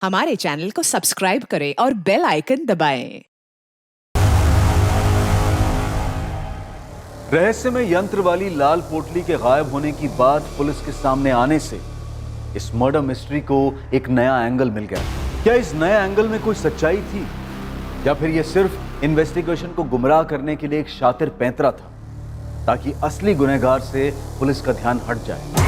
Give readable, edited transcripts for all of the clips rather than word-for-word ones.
हमारे चैनल को सब्सक्राइब करें और बेल आइकन दबाएं। रहस्यमय यंत्र वाली लाल पोटली के गायब होने की बात पुलिस के सामने आने से इस मर्डर मिस्ट्री को एक नया एंगल मिल गया। क्या इस नए एंगल में कोई सच्चाई थी या फिर यह सिर्फ इन्वेस्टिगेशन को गुमराह करने के लिए एक शातिर पैंतरा था ताकि असली गुनहगार से पुलिस का ध्यान हट जाए।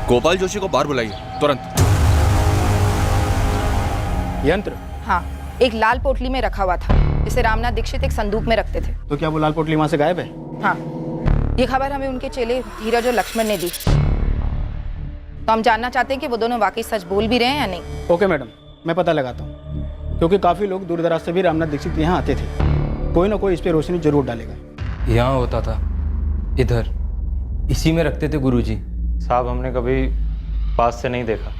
गोपाल जोशी को बाहर बुलाइए तुरंत। यंत्र? हाँ, एक लाल पोटली में रखा हुआ था जिसे रामनाथ दीक्षित एक संदूक में रखते थे। तो क्या वो लाल पोटली वहां से गायब है? हाँ, ये खबर हमें उनके चेले धीरज और लक्ष्मण ने दी। तो हम जानना चाहते हैं कि वो दोनों वाकई सच बोल भी रहे हैं या नहीं। ओके मैडम, मैं पता लगाता हूँ, क्योंकि काफ़ी लोग दूर दराज से भी रामनाथ दीक्षित यहाँ आते थे। कोई ना कोई इस पर रोशनी जरूर डालेगा। यहाँ होता था, इधर इसी में रखते थे गुरुजी। साहब हमने कभी पास से नहीं देखा,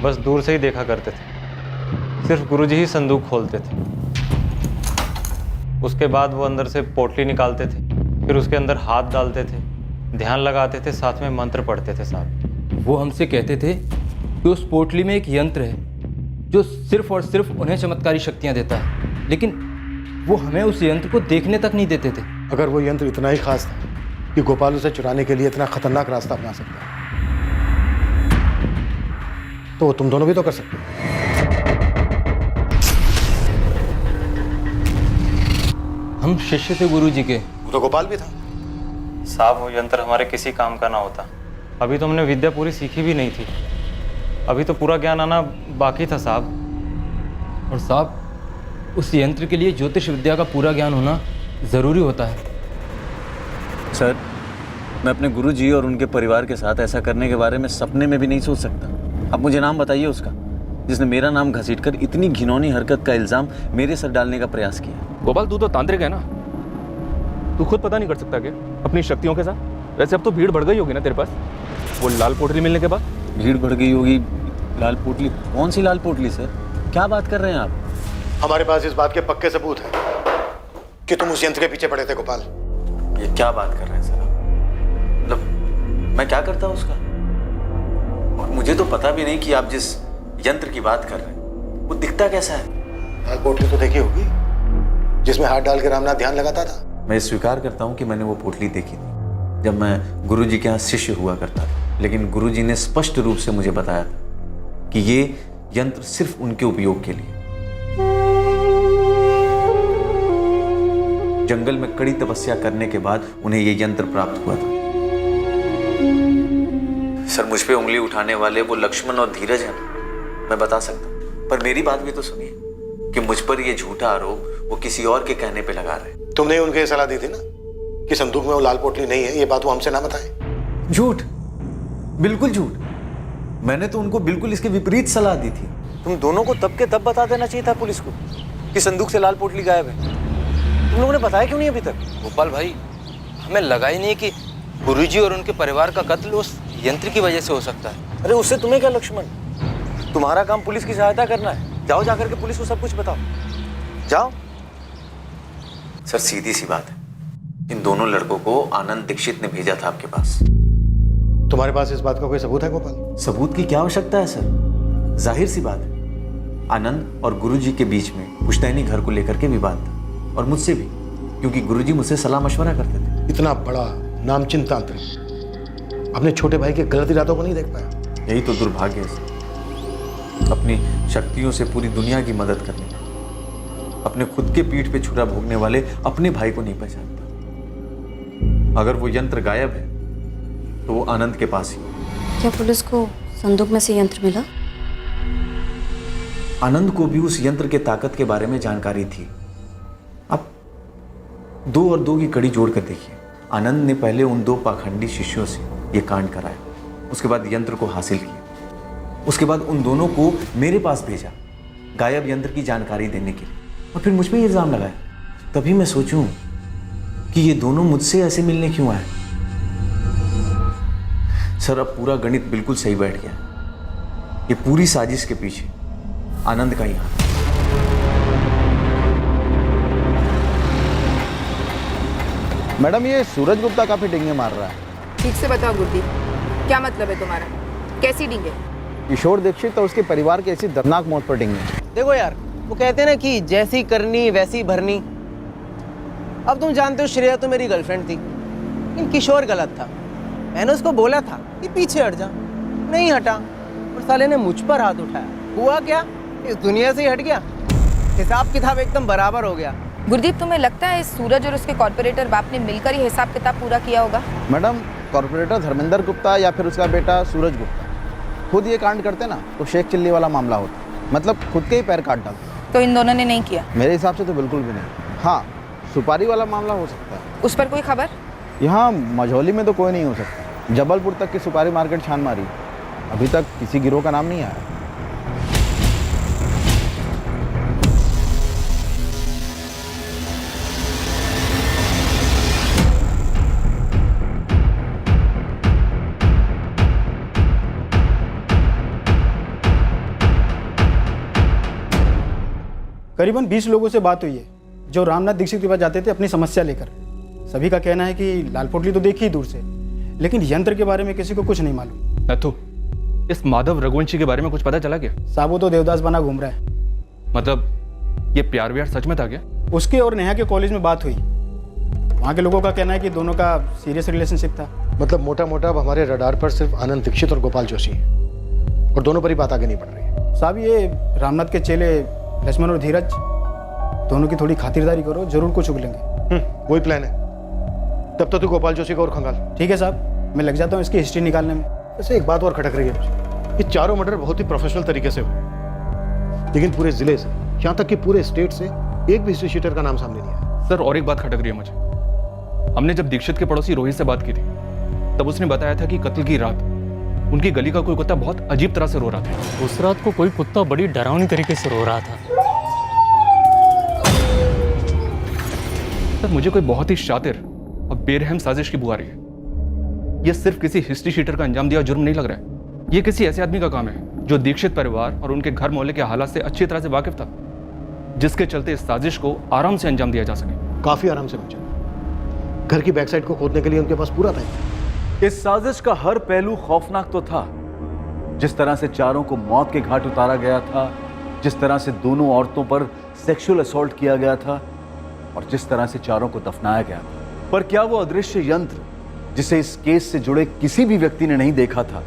बस दूर से ही देखा करते थे। सिर्फ गुरुजी ही संदूक खोलते थे। उसके बाद वो अंदर से पोटली निकालते थे, फिर उसके अंदर हाथ डालते थे, ध्यान लगाते थे, साथ में मंत्र पढ़ते थे। साहब वो हमसे कहते थे कि उस पोटली में एक यंत्र है जो सिर्फ और सिर्फ उन्हें चमत्कारी शक्तियाँ देता है, लेकिन वो हमें उस यंत्र को देखने तक नहीं देते थे। अगर वो यंत्र इतना ही खास था कि गोपाल उसे चुराने के लिए इतना खतरनाक रास्ता अपना सकता है, तो तुम दोनों भी तो कर सकते हो। हम शिष्य थे गुरुजी के। वो तो गोपाल भी था। साहब वो यंत्र हमारे किसी काम का ना होता। अभी तो हमने विद्या पूरी सीखी भी नहीं थी, अभी तो पूरा ज्ञान आना बाकी था साहब। और साहब, उस यंत्र के लिए ज्योतिष विद्या का पूरा ज्ञान होना ज़रूरी होता है। सर, मैं अपने गुरुजी और उनके परिवार के साथ ऐसा करने के बारे में सपने में भी नहीं सोच सकता। अब मुझे नाम बताइए उसका जिसने मेरा नाम घसीटकर इतनी घिनौनी हरकत का इल्जाम मेरे सर डालने का प्रयास किया। गोपाल, तू तो तांत्रिक है ना, तू खुद पता नहीं कर सकता क्या अपनी शक्तियों के साथ? वैसे अब तो भीड़ बढ़ गई होगी ना तेरे पास, वो लाल पोटली मिलने के बाद। भीड़ बढ़ गई होगी? लाल पोटली? कौन सी लाल पोटली सर, क्या बात कर रहे हैं आप? हमारे पास इस बात के पक्के सबूत हैं कि तुम उस यंत्र के पीछे पड़े थे गोपाल। ये क्या बात कर रहे हैं सर? मतलब मैं क्या करता उसका? और मुझे तो पता भी नहीं कि आप जिस यंत्र की बात कर रहे हैं वो दिखता कैसा है। लाल पोटली तो देखी होगी जिसमें हाथ डाल के रामनाथ ध्यान लगाता था। मैं स्वीकार करता हूँ कि मैंने वो पोटली देखी थी जब मैं गुरुजी के यहाँ शिष्य हुआ करता था, लेकिन गुरुजी ने स्पष्ट रूप से मुझे बताया था कि ये यंत्र सिर्फ उनके उपयोग के लिए। जंगल में कड़ी तपस्या करने के बाद उन्हें ये यंत्र प्राप्त हुआ था। सर, मुझ पे उंगली उठाने वाले वो लक्ष्मण और धीरज हैं, मैं बता सकता हूँ, पर मेरी बात भी तो सुनिए कि मुझ पर ये झूठा आरोप वो किसी और के कहने पे लगा रहे। तुमने उनको ये सलाह दी थी ना कि संदूक में वो लाल पोटली नहीं है, ये बात वो हमसे ना बताए। झूठ, बिल्कुल झूठ। मैंने तो उनको बिल्कुल इसके विपरीत सलाह दी थी। तुम दोनों को तब के तब बता देना चाहिए था पुलिस को कि संदूक से लाल पोटली गायब है। तुम लोगों ने बताया क्यों नहीं अभी तक? गोपाल भाई, हमें लगा ही नहीं कि गुरुजी और उनके परिवार का कत्ल उस यंत्र की वजह से हो सकता है। अरे उससे तुम्हें क्या लक्ष्मण, तुम्हारा काम पुलिस की सहायता करना है। जाओ जाकर के पुलिस को सब कुछ बताओ, जाओ। सर, सीधी सी बात है, इन दोनों लड़कों को आनंद दीक्षित ने भेजा था आपके पास। तुम्हारे पास इस बात का कोई सबूत है गोपाल? सबूत की क्या आवश्यकता है सर, जाहिर सी बात है। आनंद और गुरुजी के बीच में पुश्तैनी घर को लेकर के विवाद था, और मुझसे भी, क्योंकि गुरुजी मुझसे सलाह मशवरा करते थे। इतना बड़ा नामचीन तांत्रिक अपने छोटे भाई के गलत इरादों को नहीं देख पाया। यही तो दुर्भाग्य है सर, अपनी शक्तियों से पूरी दुनिया की मदद करने, अपने खुद के पीठ पे छुरा भोगने वाले अपने भाई को नहीं पहचानता। अगर वो यंत्र गायब है तो वो आनंद के पास ही। क्या पुलिस को संदूक में से यंत्र मिला? आनंद को भी उस यंत्र के ताकत के बारे में जानकारी थी। अब 2 और 2 की कड़ी जोड़ कर देखिए। आनंद ने पहले उन 2 पाखंडी शिष्यों से ये कांड कराया, उसके बाद यंत्र को हासिल किया, उसके बाद उन दोनों को मेरे पास भेजा गायब यंत्र की जानकारी देने के लिए, और फिर मुझ पे इल्जाम लगाया। तभी मैं सोचूं कि ये दोनों मुझसे ऐसे मिलने क्यों आए। सर, अब पूरा गणित बिल्कुल सही बैठ गया। ये पूरी साजिश के पीछे आनंद का ही हाथ। मैडम ये सूरज गुप्ता काफी डिंगे मार रहा है। ठीक से बताओ गुड्डी, क्या मतलब है तुम्हारा? कैसी डींगे? किशोर दीक्षित और उसके परिवार की ऐसी दर्दनाक मौत पर डिंगे। देखो यार, वो कहते हैं ना कि जैसी करनी वैसी भरनी। अब तुम जानते हो श्रेया तो मेरी गर्लफ्रेंड थी, लेकिन किशोर गलत था। मैंने उसको बोला था कि पीछे हट जा, नहीं हटा और साले ने मुझ पर हाथ उठाया। हुआ क्या, इस दुनिया से ही हट गया। हिसाब किताब एकदम बराबर हो गया। गुरदीप, तुम्हें लगता है इस सूरज और उसके कॉर्पोरेटर बाप ने मिलकर ही हिसाब किताब पूरा किया होगा? मैडम, कॉर्पोरेटर धर्मेंद्र गुप्ता या फिर उसका बेटा सूरज गुप्ता खुद ये कांड करते ना तो शेख चिल्ली वाला मामला होता, मतलब खुद के ही पैर काट डालते। तो इन दोनों ने नहीं किया? मेरे हिसाब से तो बिल्कुल भी नहीं। हाँ, सुपारी वाला मामला हो सकता है। उस पर कोई खबर? यहाँ मझौली में तो कोई नहीं हो सकता। जबलपुर तक की सुपारी मार्केट छान मारी, अभी तक किसी गिरोह का नाम नहीं आया। करीबन 20 लोगों से बात हुई है जो रामनाथ दीक्षित के पास जाते थे अपनी समस्या लेकर। सभी का कहना है कि लाल पोटली तो देखी ही दूर से, लेकिन यंत्र के बारे में किसी को कुछ नहीं मालूम। नथु, इस माधव रघुवंशी के बारे में कुछ पता चला क्या? साहब, वो तो देवदास बना घूम रहा है। मतलब ये प्यार व्यार सच में था क्या? उसके और नेहा के कॉलेज में बात हुई। वहाँ के लोगों का कहना है कि दोनों का सीरियस रिलेशनशिप था। मतलब मोटा मोटा अब हमारे रडार पर सिर्फ आनंद दीक्षित और गोपाल जोशी हैं और दोनों पर ही बात आगे नहीं बढ़ रही है। साहब, ये रामनाथ के चेले लक्ष्मण और धीरज दोनों की थोड़ी खातिरदारी करो, जरूर कुछ उगलेंगे। वही प्लान है। तब तो तू गोपाल जोशी को और खंगाल। ठीक है साहब, मैं लग जाता हूँ इसकी हिस्ट्री निकालने में। वैसे एक बात और खटक रही है मुझे, ये चारों मर्डर बहुत ही प्रोफेशनल तरीके से हुए, लेकिन पूरे जिले से, यहाँ तक कि पूरे स्टेट से एक भी हिस्ट्री शीटर का नाम सामने नहीं आया। सर, और एक बात खटक रही है मुझे। हमने जब दीक्षित के पड़ोसी रोहित से बात की थी, तब उसने बताया था कि कत्ल की रात उनकी गली का कोई कुत्ता बहुत अजीब तरह से रो रहा था। उस रात को कोई कुत्ता बड़ी डरावनी तरीके से रो रहा था। सर, मुझे कोई बहुत ही शातिर और बेरहम साजिश की बुआ रही है। यह सिर्फ किसी हिस्ट्री शीटर का अंजाम दिया जुर्म नहीं लग रहा है। यह किसी ऐसे आदमी का काम है जो दीक्षित परिवार और उनके घर मोहल्ले के हालात से अच्छी तरह से वाकिफ था, जिसके चलते इस साजिश को आराम से अंजाम दिया जा सके। काफी आराम से मुझे घर की बैक साइड को खोदने के लिए उनके पास पूरा टाइम। इस साजिश का हर पहलू खौफनाक तो था। जिस तरह से चारों को मौत के घाट उतारा गया था, जिस तरह से दोनों औरतों पर सेक्सुअल असॉल्ट किया गया था और जिस तरह से चारों को दफनाया गया था। पर क्या वो अदृश्य यंत्र जिसे इस केस से जुड़े किसी भी व्यक्ति ने नहीं देखा था,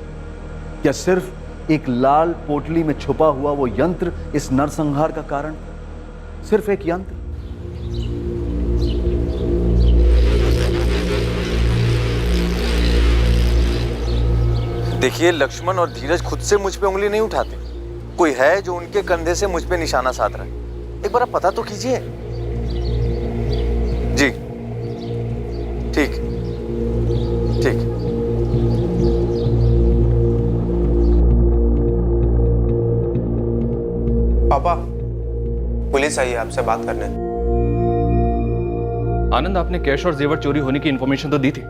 क्या सिर्फ एक लाल पोटली में छुपा हुआ वो यंत्र इस नरसंहार का कारण? सिर्फ एक यंत्र? देखिए, लक्ष्मण और धीरज खुद से मुझ पे उंगली नहीं उठाते। कोई है जो उनके कंधे से मुझ पे निशाना साध रहा है। एक बार आप पता तो कीजिए। जी ठीक ठीक। पापा, पुलिस आई है आपसे बात करने। आनंद, आपने कैश और जेवर चोरी होने की इंफॉर्मेशन तो दी थी,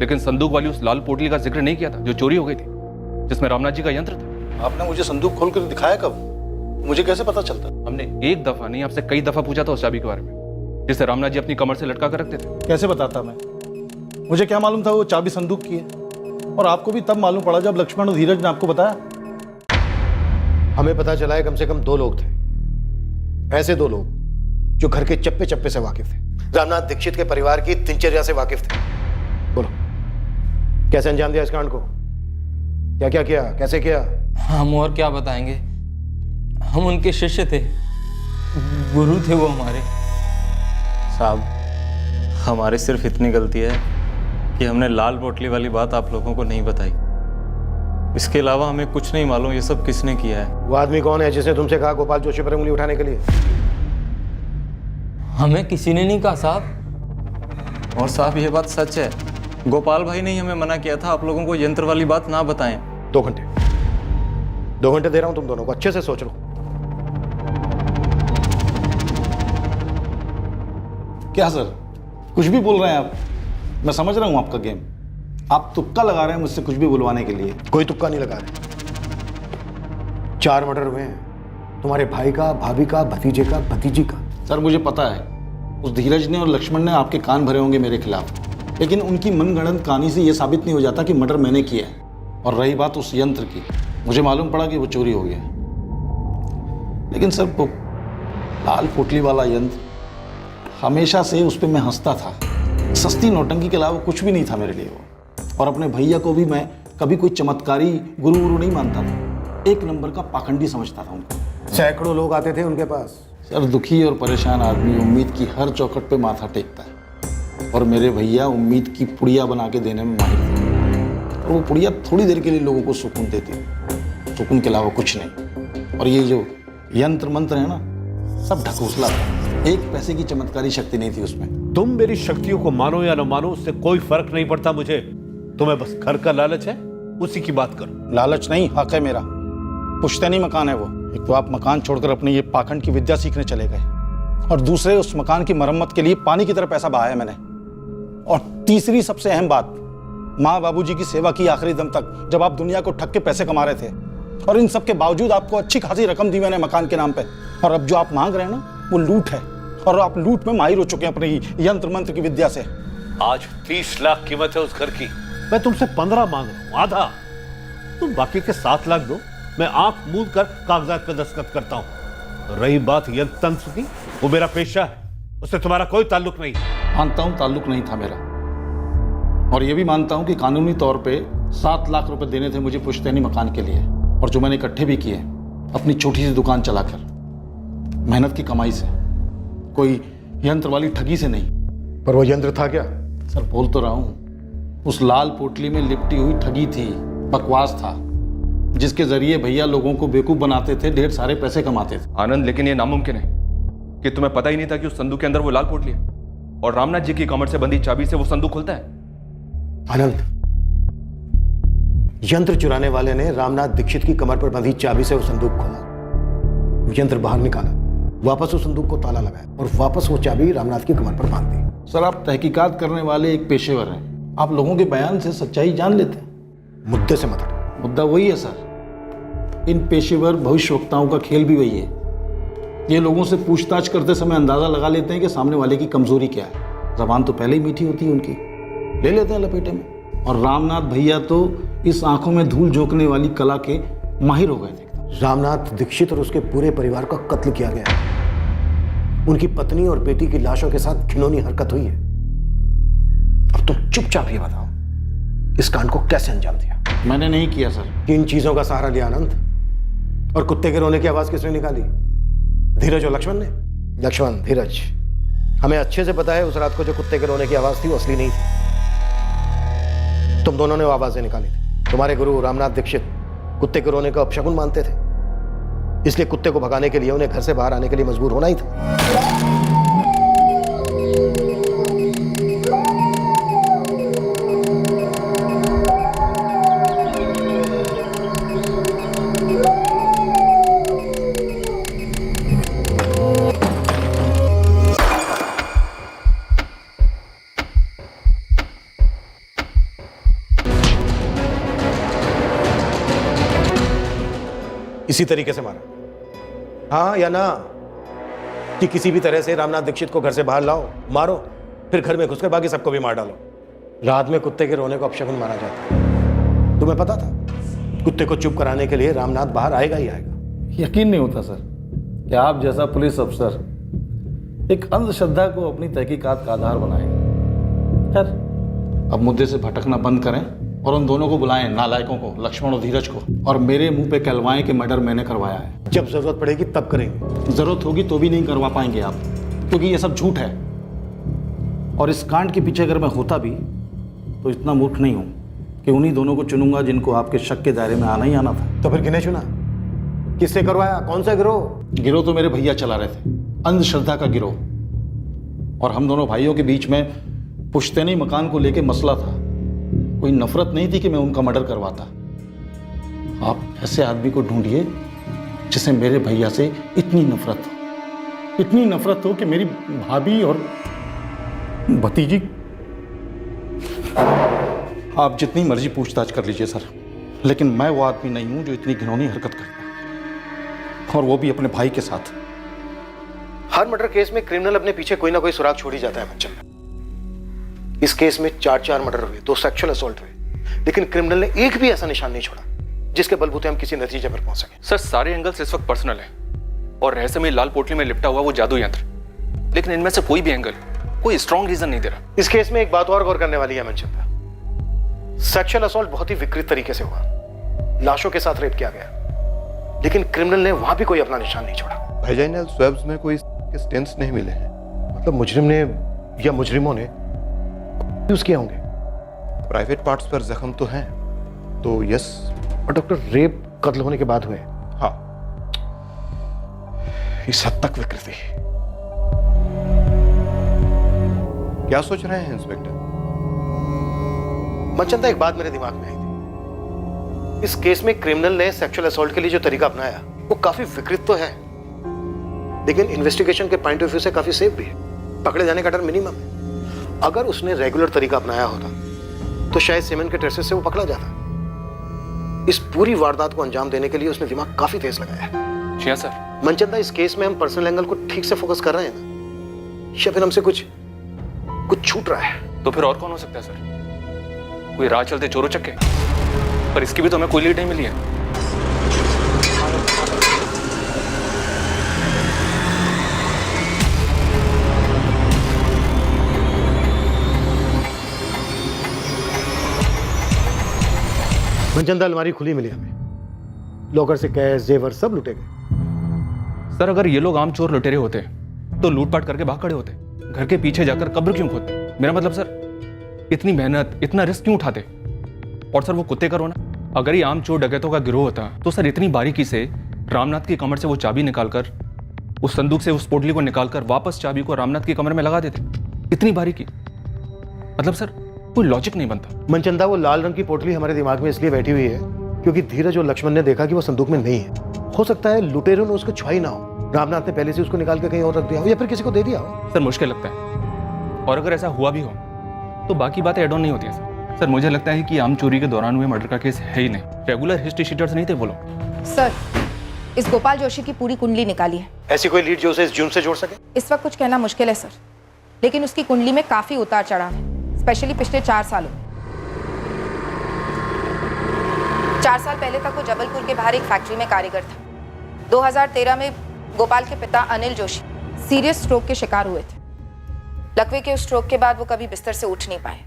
लेकिन संदूक वाली उस लाल पोटली का जिक्र नहीं किया था जो चोरी हो गई थी, जिसमें रामनाथ जी का यंत्र था। आपने मुझे संदूक खोल कर दिखाया कब? मुझे कैसे पता चलता? हमने एक दफा नहीं, आपसे कई दफा पूछा था उस चाबी के बारे में, जिसे रामनाथ जी अपनी कमर से लटका कर रखते थे। कैसे बताता मैं? मुझे क्या मालूम था वो चाबी संदूक की है? और आपको भी तब मालूम पड़ा जब लक्ष्मण और धीरज ने आपको बताया। हमें पता चला है कम से कम 2 लोग थे, ऐसे 2 लोग जो घर के चप्पे चप्पे से वाकिफ थे, रामनाथ दीक्षित के परिवार की दिनचर्या से वाकिफ थे। बोलो, कैसे अंजाम दिया इस कांड को? क्या क्या किया, कैसे किया? हम और क्या बताएंगे, हम उनके शिष्य थे, गुरु थे वो हमारे। साहब, हमारी सिर्फ इतनी गलती है कि हमने लाल पोटली वाली बात आप लोगों को नहीं बताई। इसके अलावा हमें कुछ नहीं मालूम ये सब किसने किया है। वो आदमी कौन है जिसने तुमसे कहा गोपाल जोशी पर उंगली उठाने के लिए? हमें किसी ने नहीं कहा साहब। और साहब, ये बात सच है, गोपाल भाई ने ही हमें मना किया था आप लोगों को यंत्र वाली बात ना बताएं। 2 घंटे दे रहा हूं तुम दोनों को, अच्छे से सोच लो। क्या सर, कुछ भी बोल रहे हैं आप? मैं समझ रहा हूं आपका गेम। आप तुक्का लगा रहे हैं मुझसे कुछ भी बुलवाने के लिए। कोई तुक्का नहीं लगा रहे। 4 मर्डर हुए हैं, तुम्हारे भाई का, भाभी का, भतीजे का, भतीजी का। सर, मुझे पता है उस धीरज ने और लक्ष्मण ने आपके कान भरे होंगे मेरे खिलाफ, लेकिन उनकी मनगढ़ंत कहानी से यह साबित नहीं हो जाता कि मर्डर मैंने किया है। और रही बात उस यंत्र की, मुझे मालूम पड़ा कि वो चोरी हो गया, लेकिन सर वो लाल पोटली वाला यंत्र हमेशा से उस पर मैं हंसता था। सस्ती नौटंकी के अलावा कुछ भी नहीं था मेरे लिए वो। और अपने भैया को भी मैं कभी कोई चमत्कारी गुरु नहीं मानता था, एक नंबर का पाखंडी समझता था उनको। सैकड़ों लोग आते थे उनके पास। सर दुखी और परेशान आदमी उम्मीद की हर चौखट पे माथा टेकता है, और मेरे भैया उम्मीद की पुड़िया बना के देने में माहिर थे। और वो पुड़िया थोड़ी देर के लिए लोगों को सुकून देती, सुकून के अलावा कुछ नहीं। और ये जो यंत्र मंत्र है ना, सब ढकोसला था, एक पैसे की चमत्कारी शक्ति नहीं थी उसमें। तुम मेरी शक्तियों को मानो या न मानो, उससे कोई फर्क नहीं पड़ता मुझे। तुम्हें बस घर का लालच है, उसी की बात करो। लालच नहीं, हक है मेरा। पुश्तैनी मकान है वो। एक तो आप मकान छोड़कर अपने ये पाखंड की विद्या सीखने चले गए, और दूसरे उस मकान की मरम्मत के लिए पानी की तरह पैसा बहाया मैंने। और तीसरी सबसे अहम बात, माँ बाबूजी की सेवा की आखिरी दम तक, जब आप दुनिया को ठग के पैसे कमा रहे थे। और इन सब के बावजूद आपको अच्छी खासी रकम दी मैंने मकान के नाम पे। और अब जो आप मांग रहे हैं ना, वो लूट है, और आप लूट में माहिर हो चुके हैं अपनी यंत्र मंत्र की विद्या से। आज 30 लाख कीमत है उस घर की, मैं तुमसे 15 मांग रहा हूं, आधा। तुम बाकी के 7 लाख दो, मैं आंख मूंद कर कागजात पे दस्तखत करता हूं। रही बात यंत्र तंत्र की, वो मेरा पेशा है, उससे तुम्हारा कोई ताल्लुक नहीं। मानता हूं ताल्लुक नहीं था मेरा, और ये भी मानता हूं कि कानूनी तौर पे 7 लाख रुपए देने थे मुझे पुश्तैनी मकान के लिए, और जो मैंने इकट्ठे भी किए अपनी छोटी सी दुकान चलाकर, मेहनत की कमाई से, कोई यंत्र वाली ठगी से नहीं। पर वो यंत्र था क्या? सर बोल तो रहा हूं, उस लाल पोटली में लिपटी हुई ठगी थी, बकवास था, जिसके जरिए भैया लोगों को बेवकूफ बनाते थे, ढेर सारे पैसे कमाते थे। आनंद, लेकिन ये नामुमकिन है कि तुम्हें पता ही नहीं था कि उस संदूक के अंदर वो लाल पोटली है, और रामनाथ जी की कमर से बंधी चाबी से वो संदूक खुलता है। आनंद, यंत्र चुराने वाले ने रामनाथ दीक्षित की कमर पर बंधी चाबी से वो संदूक खोला, यंत्र बाहर निकाला, वापस उस संदूक को ताला लगाया, और वापस वो चाबी रामनाथ की कमर पर बांध दी। सर आप तहकीकात करने वाले एक पेशेवर हैं, आप लोगों के बयान से सच्चाई जान लेते हैं। मुद्दे से मत हटो। मुद्दा वही है सर, इन पेशेवर भविष्यवक्ताओं का खेल भी वही है। ये लोगों से पूछताछ करते समय अंदाजा लगा लेते हैं कि सामने वाले की कमजोरी क्या है। जबान तो पहले ही मीठी होती है उनकी, ले लेते हैं लपेटे में। और रामनाथ भैया तो इस आंखों में धूल झोंकने वाली कला के माहिर हो गए थे। रामनाथ दीक्षित और उसके पूरे परिवार का कत्ल किया गया है। उनकी पत्नी और बेटी की लाशों के साथ घिनौनी हरकत हुई है। अब तुम चुपचाप ये बताओ, इस कांड को कैसे अंजाम दिया? मैंने नहीं किया सर। किन चीजों का सहारा लिया आनंद? और कुत्ते के रोने की आवाज किसने निकाली? धीरज और लक्ष्मण ने? लक्ष्मण, धीरज, हमें अच्छे से पता है उस रात को जो कुत्ते के रोने की आवाज थी वो असली नहीं थी। तुम दोनों ने वो आवाजें निकाली थी। तुम्हारे गुरु रामनाथ दीक्षित कुत्ते के रोने का अपशकुन मानते थे, इसलिए कुत्ते को भगाने के लिए उन्हें घर से बाहर आने के लिए मजबूर होना ही था। इसी तरीके से मारा, हाँ या ना? कि किसी भी तरह से रामनाथ दीक्षित को घर से बाहर लाओ, मारो, फिर घर में घुसकर बाकी सबको भी मार डालो। रात में कुत्ते के रोने को अपशकुन माना जाता है। तुम्हें पता था कुत्ते को चुप कराने के लिए रामनाथ बाहर आएगा ही आएगा। यकीन नहीं होता सर कि आप जैसा पुलिस अफसर एक अंधश्रद्धा को अपनी तहकीकात का आधार बनाएगा। खैर, अब मुद्दे से भटकना बंद करें और उन दोनों को बुलाएं, नालायकों को, लक्ष्मण और धीरज को, और मेरे मुंह पे कहलवाएं कि मर्डर मैंने करवाया है। जब जरूरत पड़ेगी तब करेंगे। जरूरत होगी तो भी नहीं करवा पाएंगे आप, क्योंकि ये सब झूठ है। और इस कांड के पीछे अगर मैं होता भी तो इतना मूर्ख नहीं हूं कि उन्हीं दोनों को चुनूंगा जिनको आपके शक के दायरे में आना ही आना था। तो फिर किन्हें चुना? किसने करवाया? कौन सा गिरोह? गिरोह तो मेरे भैया चला रहे थे, अंधश्रद्धा का गिरोह। और हम दोनों भाइयों के बीच में पुश्तैनी मकान को लेकर मसला था। कोई नफरत नहीं थी कि मैं उनका मर्डर करवाता। आप ऐसे आदमी को ढूंढिए जिसे मेरे भैया से इतनी नफरत हो कि मेरी भाभी और भतीजी। आप जितनी मर्जी पूछताछ कर लीजिए सर, लेकिन मैं वो आदमी नहीं हूं जो इतनी घिनौनी हरकत करता है, और वो भी अपने भाई के साथ। हर मर्डर केस में क्रिमिनल अपने पीछे कोई ना कोई सुराग छोड़ ही जाता है मनचंदा। इस केस में 4 मर्डर हुए, 2 सेक्सुअल असॉल्ट हुए, लेकिन क्रिमिनल ने एक भी ऐसा निशान नहीं छोड़ा जिसके बलबूते हम किसी नतीजे पर पहुंच सके। सर सारे एंगल्स इस वक्त पर्सनल है और रहस्यमय लाल पोटली में लिपटा हुआ वो जादू यंत्र, लेकिन इनमें से कोई भी एंगल कोई स्ट्रॉन्ग रीजन नहीं दे रहा। इस केस में एक बात और गौर करने वाली है मनचंदा, सेक्सुअल असॉल्ट बहुत ही विकृत तरीके से हुआ, लाशों के साथ रेप किया गया, लेकिन क्रिमिनल ने वहां भी कोई अपना निशान नहीं छोड़ा। वेजाइनल स्वैब्स में कोई स्टेंस नहीं मिले हैं। मतलब मुजरिम ने या मुजरिमों ने यूज किए होंगे। प्राइवेट पार्ट्स पर जख्म तो हैं, तो यस। और डॉक्टर, रेप कत्ल होने के बाद हुए? हाँ, इस हद तक विकृति। क्या सोच रहे हैं इंस्पेक्टर? मनचंदा, एक बात मेरे दिमाग में आई थी। इस केस में क्रिमिनल ने सेक्सुअल असॉल्ट के लिए जो तरीका अपनाया वो काफी विकृत तो है, लेकिन इन्वेस्टिगेशन के पॉइंट ऑफ व्यू से काफी सेफ भी है। पकड़े जाने का डर मिनिमम है। अगर उसने रेगुलर तरीका अपनाया होता तो शायद सीमेंट के ट्रेसेस से वो पकड़ा जाता। इस पूरी वारदात को अंजाम देने के लिए उसने दिमाग काफी तेज लगाया है। जी सर। मनचंदा, इस केस में हम पर्सनल एंगल को ठीक से फोकस कर रहे हैं ना, या फिर हमसे कुछ छूट रहा है? तो फिर और कौन हो सकता है सर? कोई राह चलते चोरों चक्के? पर इसकी भी तो हमें कोई लीड नहीं मिली है। मनचंदा, अलमारी खुली मिली हमें, लॉकर से कैश जेवर सब लुटे गए। सर अगर ये लोग आम चोर लुटेरे होते तो लूटपाट करके भाग खड़े होते, घर के पीछे जाकर कब्र क्यों खोदते? मेरा मतलब सर, इतनी मेहनत इतना रिस्क क्यों उठाते? और सर वो कुत्ते का रोना, अगर ये आम चोर डकैतों का गिरोह होता तो सर इतनी बारीकी से रामनाथ की कमर से वो चाबी निकालकर, उस संदूक से उस पोटली को निकालकर वापस चाबी को रामनाथ की कमर में लगा देते। इतनी बारीकी, मतलब सर कोई लॉजिक नहीं बनता। मनचंदा, वो लाल रंग की पोटली हमारे दिमाग में इसलिए बैठी हुई है क्योंकि धीरज और लक्ष्मण ने देखा कि वो संदूक में नहीं है। हो सकता है लुटेरों ने उसको छुआई ना हो, रामनाथ ने पहले से उसको निकाल के कहीं और रख दिया हो, या फिर किसी को दे दिया हो। सर मुश्किल लगता है, और अगर ऐसा हुआ भी हो तो बाकी बातें एड ऑन नहीं होती है सर। मुझे लगता है कि आम चोरी के दौरान हुए मर्डर का केस है ही नहीं, रेगुलर हिस्ट्री शीटर्स नहीं थे वो लोग। सर, इस गोपाल जोशी की पूरी कुंडली निकाली है। ऐसी कोई लीड जो उसे इस जुर्म से जोड़ सके? इस वक्त कुछ कहना मुश्किल है सर, लेकिन उसकी कुंडली में काफी उतार चढ़ाव है, स्पेशली पिछले 4 सालों। 4 साल पहले तक वो जबलपुर के बाहर एक फैक्ट्री में कारीगर था। 2013 में गोपाल के पिता अनिल जोशी सीरियस स्ट्रोक के शिकार हुए थे। लकवे के उस स्ट्रोक के बाद वो कभी बिस्तर से उठ नहीं पाए।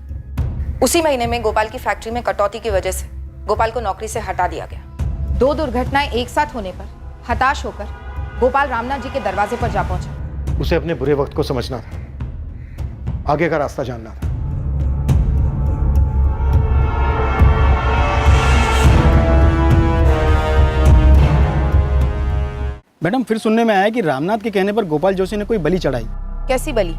उसी महीने में गोपाल की फैक्ट्री में कटौती की वजह से गोपाल को नौकरी से हटा दिया गया। 2 दुर्घटनाएं एक साथ होने पर हताश होकर गोपाल रामनाथ जी के दरवाजे पर जा पहुंचा। उसे अपने बुरे वक्त को समझना था, आगे का रास्ता जानना था। मैडम, फिर सुनने में आया कि रामनाथ के कहने पर गोपाल जोशी ने कोई बलि चढ़ाई। कैसी बलि?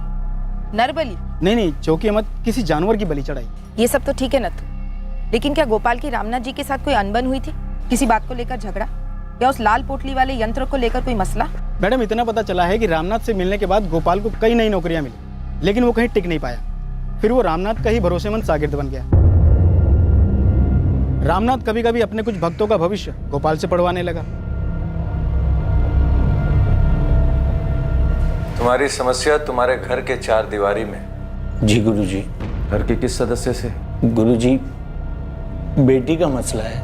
नर बलि? नहीं, चौकी मत, किसी जानवर की बलि चढ़ाई। ये सब तो ठीक है नथु, लेकिन क्या गोपाल की रामनाथ जी के साथ कोई अनबन हुई थी? किसी बात को लेकर झगड़ा, या उस लाल पोटली वाले यंत्र को लेकर कोई मसला? मैडम, इतना पता चला है कि रामनाथ से मिलने के बाद गोपाल को कई नई नौकरियां मिली, लेकिन वो कहीं टिक नहीं पाया। फिर वो रामनाथ का ही भरोसेमंद शागिर्द बन गया। रामनाथ कभी कभी अपने कुछ भक्तों का भविष्य गोपाल से पढ़वाने लगा। तुम्हारी समस्या तुम्हारे घर के 4 दीवारी में। जी गुरुजी। घर के किस सदस्य से? गुरुजी, बेटी का मसला है।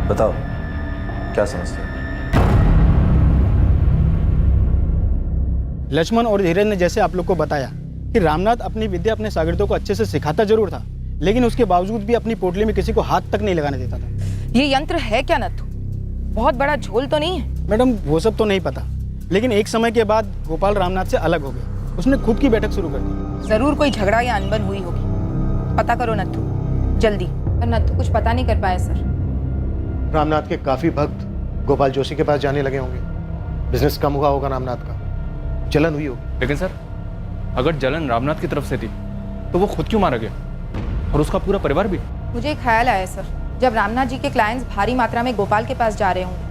बताओ क्या समस्या? लक्ष्मण और धीरज ने जैसे आप लोग को बताया कि रामनाथ अपनी विद्या अपने शागिर्दों को अच्छे से सिखाता जरूर था, लेकिन उसके बावजूद भी अपनी पोटली में किसी को हाथ तक नहीं लगाने देता था। ये यंत्र है क्या नथु? बहुत बड़ा झोल तो नहीं है? मैडम, वो सब तो नहीं पता, लेकिन एक समय के बाद गोपाल रामनाथ से अलग हो गया। उसने खुद की बैठक शुरू कर दी। जरूर कोई झगड़ा या अनबन हुई होगी। पता करो नथु, जल्दी। पर नथु कुछ पता नहीं कर पाया सर। रामनाथ के काफी भक्त गोपाल जोशी के पास जाने लगे होंगे। बिजनेस कम हुआ होगा रामनाथ का, जलन हुई होगी। लेकिन सर, अगर जलन रामनाथ की तरफ से थी तो वो खुद क्यों मारा गया, और उसका पूरा परिवार भी? मुझे एक ख्याल आया सर, जब रामनाथ जी के क्लाइंट्स भारी मात्रा में गोपाल के पास जा रहे होंगे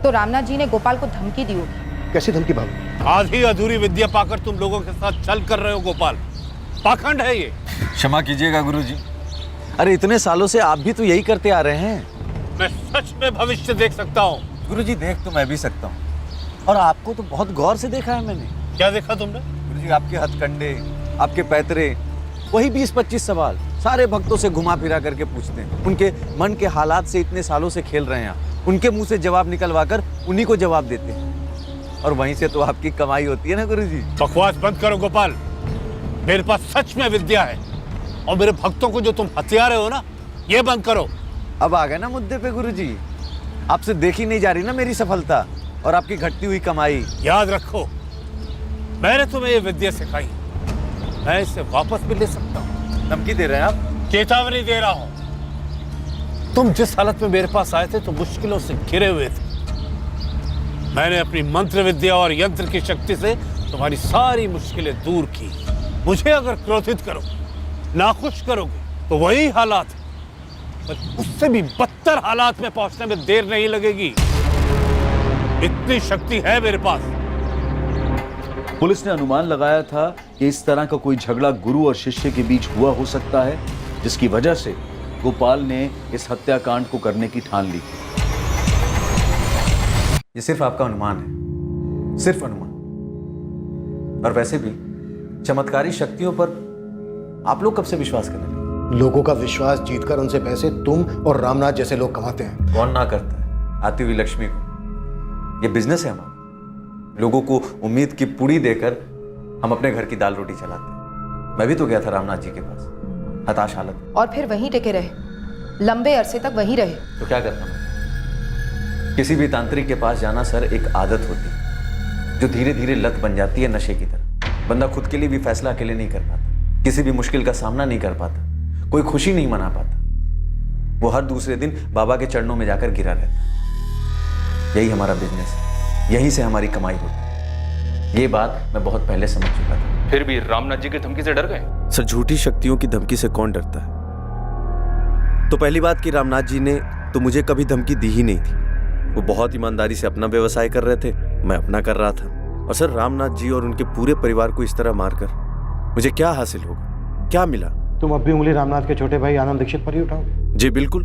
तो रामनाथ जी ने गोपाल को धमकी दी होगी। कैसी धमकी बाबू? आधी अधूरी विद्या पाकर तुम लोगों के साथ छल कर रहे हो गोपाल, पाखंड है ये। क्षमा कीजिएगा गुरुजी, अरे इतने सालों से आप भी तो यही करते आ रहे हैं। मैं सच में भविष्य देख सकता हूँ। गुरुजी देख तो मैं भी सकता हूँ, और आपको तो बहुत गौर से देखा है मैंने। क्या देखा तुमने? गुरुजी आपके हथकंडे, आपके पैतरे, वही 20-25 सवाल सारे भक्तों से घुमा फिरा करके पूछते हैं। उनके मन के हालात से इतने सालों से खेल रहे हैं आप, उनके मुंह से जवाब निकलवा कर उन्हीं को जवाब देते हैं, और वहीं से तो आपकी कमाई होती है ना गुरुजी। बकवास बंद करो गोपाल, मेरे पास सच में विद्या है, और मेरे भक्तों को जो तुम हथिया रहे हो ना, ये बंद करो। अब आ गए ना मुद्दे पे गुरुजी। आपसे देखी नहीं जा रही ना मेरी सफलता और आपकी घटती हुई कमाई। याद रखो, मैंने तुम्हें ये विद्या सिखाई, मैं इसे वापस भी ले सकता हूँ। धमकी दे रहे हैं आप? चेतावनी दे रहा हूँ। तुम जिस हालत में मेरे पास आए थे तो मुश्किलों से घिरे हुए थे। मैंने अपनी मंत्र विद्या और यंत्र की शक्ति से तुम्हारी सारी मुश्किलें दूर की। मुझे अगर क्रोधित करोगे, नाखुश करोगे, तो वही हालात है, पर उससे भी बदतर हालात में पहुंचने में देर नहीं लगेगी। इतनी शक्ति है मेरे पास। पुलिस ने अनुमान लगाया था कि इस तरह का कोई झगड़ा गुरु और शिष्य के बीच हुआ हो सकता है, जिसकी वजह से गोपाल ने इस हत्याकांड को करने की ठान ली। ये सिर्फ आपका अनुमान है, सिर्फ अनुमान। और वैसे भी चमत्कारी शक्तियों पर आप लोग कब से विश्वास करने लगे? लोगों का विश्वास जीतकर उनसे पैसे तुम और रामनाथ जैसे लोग कमाते हैं। कौन ना करता है आती हुई लक्ष्मी को। ये बिजनेस है हमारा। लोगों को उम्मीद की पुड़ी देकर हम अपने घर की दाल रोटी चलाते हैं। मैं भी तो गया था रामनाथ जी के पास, हताश हालत। और फिर वहीं टिके रहे, लंबे अरसे तक वहीं रहे। तो क्या करता मैं? किसी भी तांत्रिक के पास जाना सर एक आदत होती है, जो धीरे धीरे लत बन जाती है नशे की तरह। बंदा खुद के लिए भी फैसला अकेले नहीं कर पाता, किसी भी मुश्किल का सामना नहीं कर पाता, कोई खुशी नहीं मना पाता। वो हर दूसरे दिन बाबा के चरणों में जाकर गिरा रहता। यही हमारा बिजनेस है, यहीं से हमारी कमाई होती है। ये बात मैं बहुत पहले समझ चुका था। फिर भी रामनाथ जी की धमकी से डर गए? सर, झूठी शक्तियों की धमकी से कौन डरता है? तो पहली बात कि रामनाथ जी ने तो मुझे कभी धमकी दी ही नहीं थी। वो बहुत ईमानदारी से अपना व्यवसाय कर रहे थे, मैं अपना कर रहा था। और सर, रामनाथ जी और उनके पूरे परिवार को इस तरह मारकर मुझे क्या हासिल होगा, क्या मिला? तुम अब भी उंगली रामनाथ के छोटे भाई आनंद दीक्षित पर ही उठाओगे? जी बिल्कुल।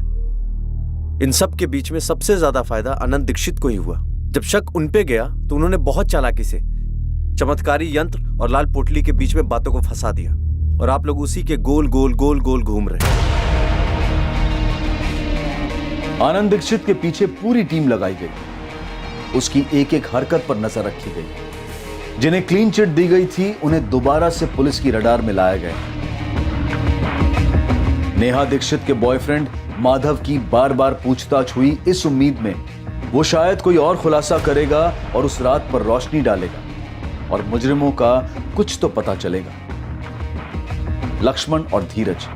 इन सब के बीच में सबसे ज्यादा फायदा आनंद दीक्षित को ही हुआ। जब शक उन पे गया तो उन्होंने बहुत चालाकी से चमत्कारी यंत्र और लाल पोटली के बीच में बातों को फंसा दिया, और आप लोग उसी के गोल गोल गोल गोल घूम रहे हैं। आनंद दीक्षित के पीछे पूरी टीम लगाई गई। उसकी एक एक हरकत पर नजर रखी गई। जिन्हें क्लीन चिट दी गई थी उन्हें दोबारा से पुलिस की रडार में लाया गया। नेहा दीक्षित के बॉयफ्रेंड माधव की बार बार पूछताछ हुई, इस उम्मीद में वो शायद कोई और खुलासा करेगा और उस रात पर रोशनी डालेगा और मुजरिमों का कुछ तो पता चलेगा। लक्ष्मण और धीरज,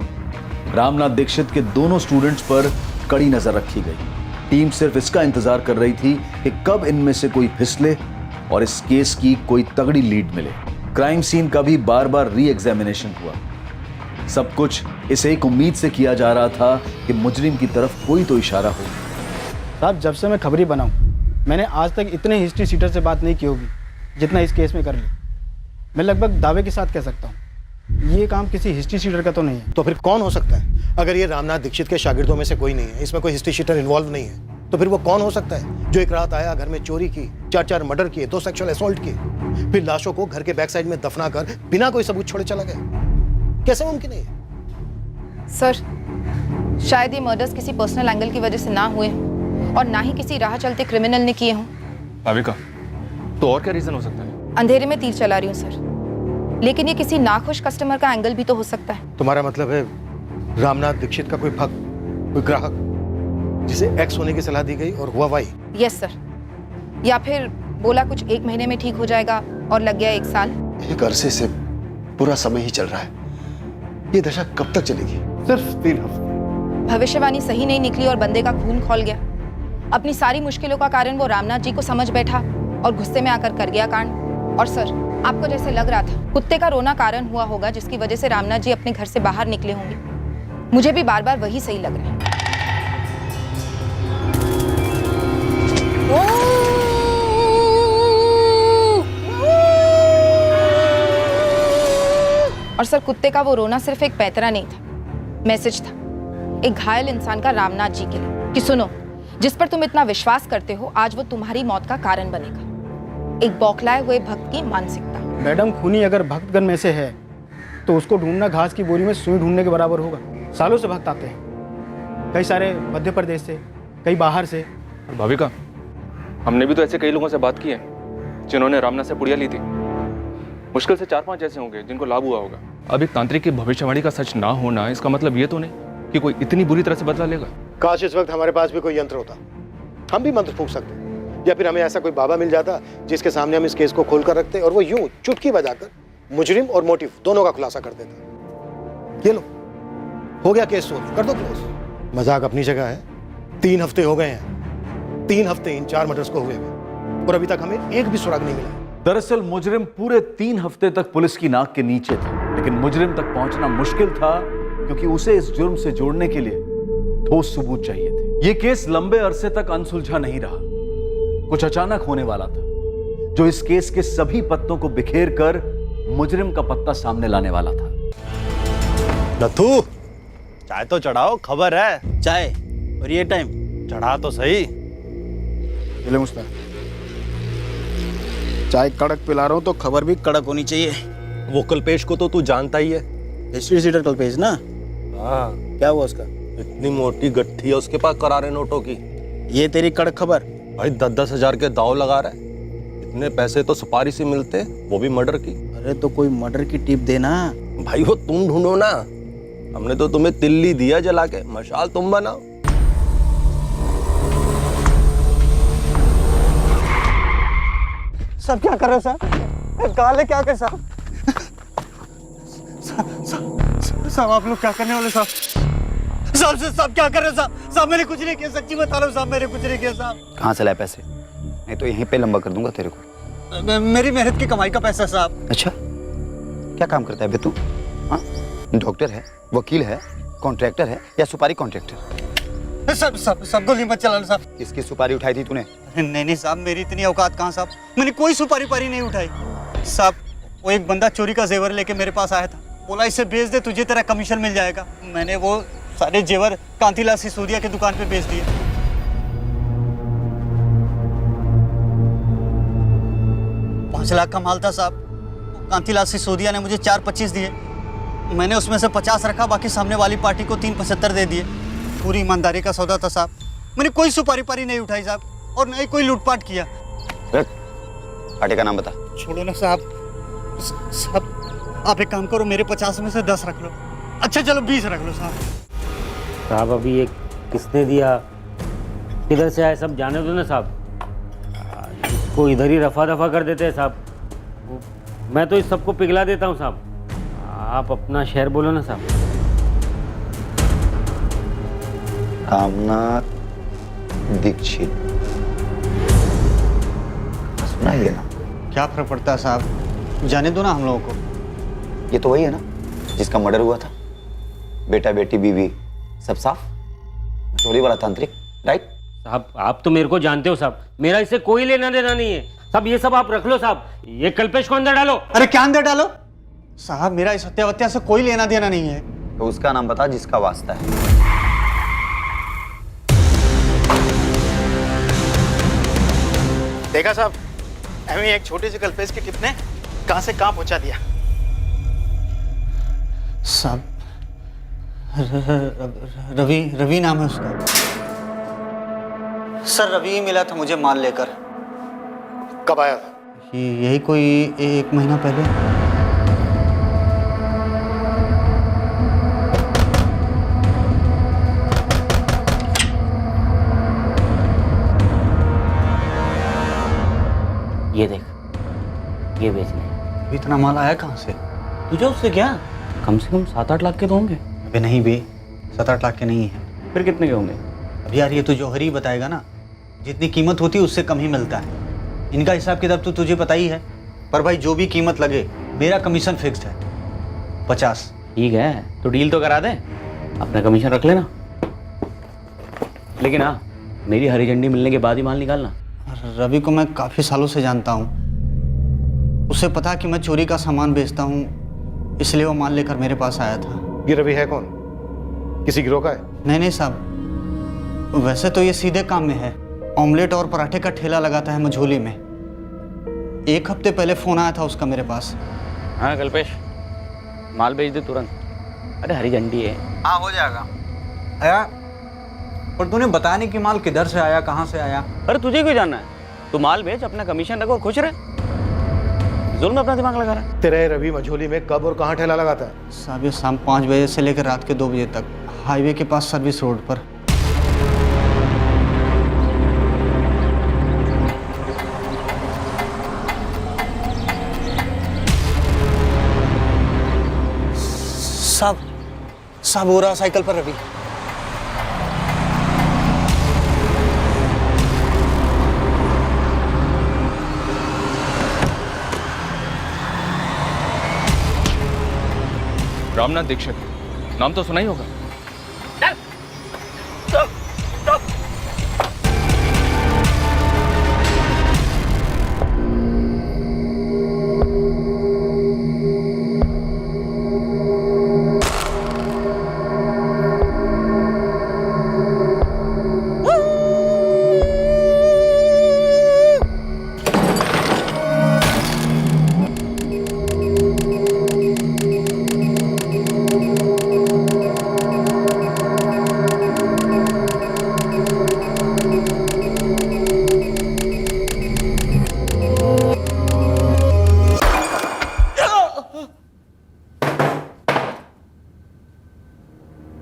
रामनाथ दीक्षित के दोनों स्टूडेंट्स पर कड़ी नजर रखी गई। टीम सिर्फ इसका इंतजार कर रही थी कि कब इनमें से कोई फिसले और इस केस की कोई तगड़ी लीड मिले। क्राइम सीन का भी बार बार री एग्जामिनेशन हुआ। सब कुछ इस एक उम्मीद से किया जा रहा था कि मुजरिम की तरफ कोई तो इशारा हो। साहब, जब से मैं खबरी बना हूं, मैंने आज तक इतने हिस्ट्री सीटर से बात नहीं की होगी जितना इस केस में कर ली। मैं लगभग दावे के साथ कह सकता हूँ ये काम किसी हिस्ट्री सीटर का तो नहीं है। तो फिर कौन हो सकता है? अगर ये रामनाथ दीक्षित के शागिर्दों में से कोई नहीं है, इसमें कोई हिस्ट्री शीटर इन्वॉल्व नहीं है, तो फिर वो कौन हो सकता है जो एक रात आया, घर में चोरी की, 4 मर्डर किए, 2 सेक्सुअल असॉल्ट किए, फिर लाशों को घर के बैक साइड में दफना कर बिना कोई सबूत छोड़े चला गया? कैसे मुमकिन है? सर, शायद ये मर्डर्स किसी पर्सनल एंगल की वजह से ना हुए और ना ही किसी राह चलते क्रिमिनल ने किए हों। भाविका, तो और क्या रीजन हो सकता है? अंधेरे में तीर चला रही हूँ सर, लेकिन ये किसी नाखुश कस्टमर का एंगल भी तो हो सकता है। तुम्हारा मतलब है रामनाथ दीक्षित का कोई भक्त, कोई ग्राहक जिसे एक्स होने की सलाह दी गई और हुआ वाई? Yes sir. या फिर बोला कुछ 1 महीने में ठीक हो जाएगा और लग गया 1 साल। एक अरसे से पूरा समय ही चल रहा है, ये दशा कब तक चलेगी? सिर्फ 3 हफ्ते। भविष्यवाणी सही नहीं निकली और बंदे का खून खौल गया। अपनी सारी मुश्किलों का कारण वो रामनाथ जी को समझ बैठा और गुस्से में आकर कर गया कांड। और सर, आपको जैसे लग रहा था कुत्ते का रोना कारण हुआ होगा जिसकी वजह से रामनाथ जी अपने घर से बाहर निकले होंगे, मुझे भी बार बार वही सही लग रहा है। और सर, कुत्ते का वो रोना सिर्फ एक पैतरा नहीं था, मैसेज था एक घायल इंसान का रामनाथ जी के लिए कि सुनो, जिस पर तुम इतना विश्वास करते हो, आज वो तुम्हारी मौत का कारण बनेगा। एक बौखलाए हुए भक्त की मानसिकता। मैडम, खूनी अगर भक्तगण में से है तो उसको ढूंढना घास की बोरी में सुई ढूंढने के बराबर होगा। सालों से भक्त आते हैं, कई सारे मध्य प्रदेश से, कई बाहर से। भाविका, हमने भी तो ऐसे कई लोगों से बात की है जिन्होंने रामनाथ से पुड़िया ली थी। मुश्किल से 4-5 ऐसे होंगे जिनको लाभ हुआ होगा। अब एक तांत्रिक की भविष्यवाणी का सच ना होना इसका मतलब ये तो नहीं कि कोई इतनी बुरी तरह से बदला लेगा। काश इस वक्त हमारे पास भी कोई यंत्र होता, हम भी मंत्र फूंक सकते, या फिर हमें ऐसा कोई बाबा मिल जाता जिसके सामने हम इस केस को खोल कर रखते और वो यूं चुटकी बजाकर मुजरिम और मोटिव दोनों का खुलासा कर देता। ये लो, हो गया केस सोल्व, कर दो क्लोज। मजाक अपनी जगह है। 3 हफ्ते हो गए हैं, 3 हफ्ते इन 4 मर्डर्स को हुए हुए और अभी तक हमें एक भी सुराग नहीं मिला। दरअसल मुजरिम पूरे 3 हफ्ते तक पुलिस की नाक के नीचे था, लेकिन मुजरिम तक पहुंचना मुश्किल था क्योंकि उसे इस जुर्म से जोड़ने के लिए ठोस सबूत चाहिए थे। यह केस लंबे अरसे तक अनसुलझा नहीं रहा। कुछ अचानक होने वाला था जो इस केस के सभी पत्तों को बिखेर कर मुजरिम का पत्ता सामने लाने वाला था। नथु, चाय तो चढ़ाओ, खबर है। चाय और ये टाइम? चढ़ा तो सही। ले मुस्ताद, चाय कड़क पिला रहा हूं तो खबर भी कड़क होनी चाहिए। वो कल्पेश को तो तू जानता ही है। हिस्ट्री सीटर कल्पेश ना? हाँ। क्या हुआ उसका? इतनी मोटी गट्ठी है उसके पास करारे नोटों की। ये तेरी कड़क खबर? भाई 10-10 हजार के दाव लगा रहा है। इतने पैसे तो सुपारी से मिलते, वो भी मर्डर की। अरे तो कोई मर्डर की टिप देना। भाई वो तुम ढूंढो ना, हमने तो तुम्हें तिल्ली दिया जला के, मशाल तुम बनाओ। सब क्या कर रहे हो साहब? काले क्या कर साहब? साहब आप लोग क्या करने वाले साहब? साहब क्या कर रहे हो साहब? साहब मैंने कुछ नहीं किया, सच्ची बता रहा हूँ साहब, मैंने कुछ नहीं किया साहब। कहाँ से लाए पैसे? नहीं तो यहीं पे लंबा कर दूंगा तेरे को। मेरी मेहनत की कमाई का पैसा साहब। अच्छा, क्या काम करता है बे तू? हाँ, डॉक्टर है, वकील है, कॉन्ट्रैक्टर है या सुपारी कॉन्ट्रैक्टर? सब गोली मत चलाना साहब। किसकी सुपारी उठाई थी तूने? नहीं साहब, मेरी इतनी औकात कहाँ साहब, मैंने कोई सुपारी पारी नहीं उठाई साहब। वो एक बंदा चोरी का जेवर लेके मेरे पास आया था, बोला इसे बेच दे, तुझे तेरा कमीशन मिल जाएगा। मैंने वो सारे जेवर कांतीलाल सिसोदिया की दुकान पे बेच दिए। 5 लाख का माल था साहब। कांतीलाल सिसोदिया ने मुझे 4.25 दिए, मैंने उसमें से 50 रखा, बाकी सामने वाली पार्टी को 3.75 दे दिए। पूरी ईमानदारी का सौदा था साहब, मैंने कोई सुपारी पारी नहीं उठाई साहब, और नहीं कोई लूटपाट किया। पार्टी का नाम बता। छोड़ो ना साहब। साहब आप एक काम करो, मेरे 50 में से 10 रख लो। अच्छा चलो 20 रख लो साहब। साहब अभी ये किसने दिया, किधर से आए, सब जाने दो ना साहब। इसको इधर ही रफा दफा कर देते हैं साहब। मैं तो इस सबको पिघला देता हूँ साहब। आप अपना शहर बोलो ना साहब। रामनाथ दीक्षित, सुना ही है ना? क्या फर्क पड़ता है साहब, जाने दो ना हम लोगों को। ये तो वही है ना जिसका मर्डर हुआ था? बेटा बेटी बीवी सब साफ, चोरी वाला तांत्रिक, राइट? साहब आप तो मेरे को जानते हो साहब, मेरा इससे कोई लेना देना नहीं है साहब। ये सब आप रख लो साहब, ये कल्पेश को अंदर डालो। अरे क्या अंदर डालो साहब, मेरा इस हत्या से कोई लेना देना नहीं है। तो उसका नाम बता जिसका वास्ता है। देखा साहब, हमें एक छोटी सी कल्पेश की टिप ने कहां से कहां पहुंचा दिया। साहब रवि नाम है उसका। सर रवि ही मिला था मुझे माल लेकर। कब आया था? यही कोई 1 महीना पहले। ये देख, ये बेचने। इतना माल आया कहाँ से? तुझे उससे क्या? कम से कम 7-8 लाख के तो होंगे। अबे नहीं बे, 7-8 लाख के नहीं है। फिर कितने के होंगे? अब यार ये तो जौहरी बताएगा ना, जितनी कीमत होती है उससे कम ही मिलता है। इनका हिसाब किताब तो तुझे पता ही है। पर भाई जो भी कीमत लगे, मेरा कमीशन फिक्स्ड है 50। ठीक है तो डील तो करा दे, अपना कमीशन रख लेना। लेकिन हाँ, मेरी हरी झंडी मिलने के बाद ही माल निकालना। रवि को मैं काफ़ी सालों से जानता हूँ, उसे पता कि मैं चोरी का सामान बेचता हूँ, इसलिए वो माल लेकर मेरे पास आया था। ये रवि है कौन? किसी गिरोह का है? नहीं साहब, वैसे तो ये सीधे काम में है। ऑमलेट और पराठे का ठेला लगाता है मझोली में। 1 हफ्ते पहले फ़ोन आया था उसका मेरे पास। हाँ कल्पेश, माल भेज दे तुरंत। अरे हरी झंडी है। हाँ हो जाएगा। आया, पर तूने बताया नहीं कि माल किधर से आया, कहाँ से आया। अरे तुझे क्यों जानना है? तू माल भेज, अपना कमीशन रखो और खुश रहे। जुल्म अपना दिमाग लगा रहा है। तेरे रवि मझोली में कब और कहाँ ठेला लगाता है? साहब ये शाम 5 बजे से लेकर रात के 2 बजे तक, हाईवे के पास सर्विस रोड पर। साहब हो रहा साइकिल पर रवि। रामनाथ दीक्षित, नाम तो सुना ही होगा।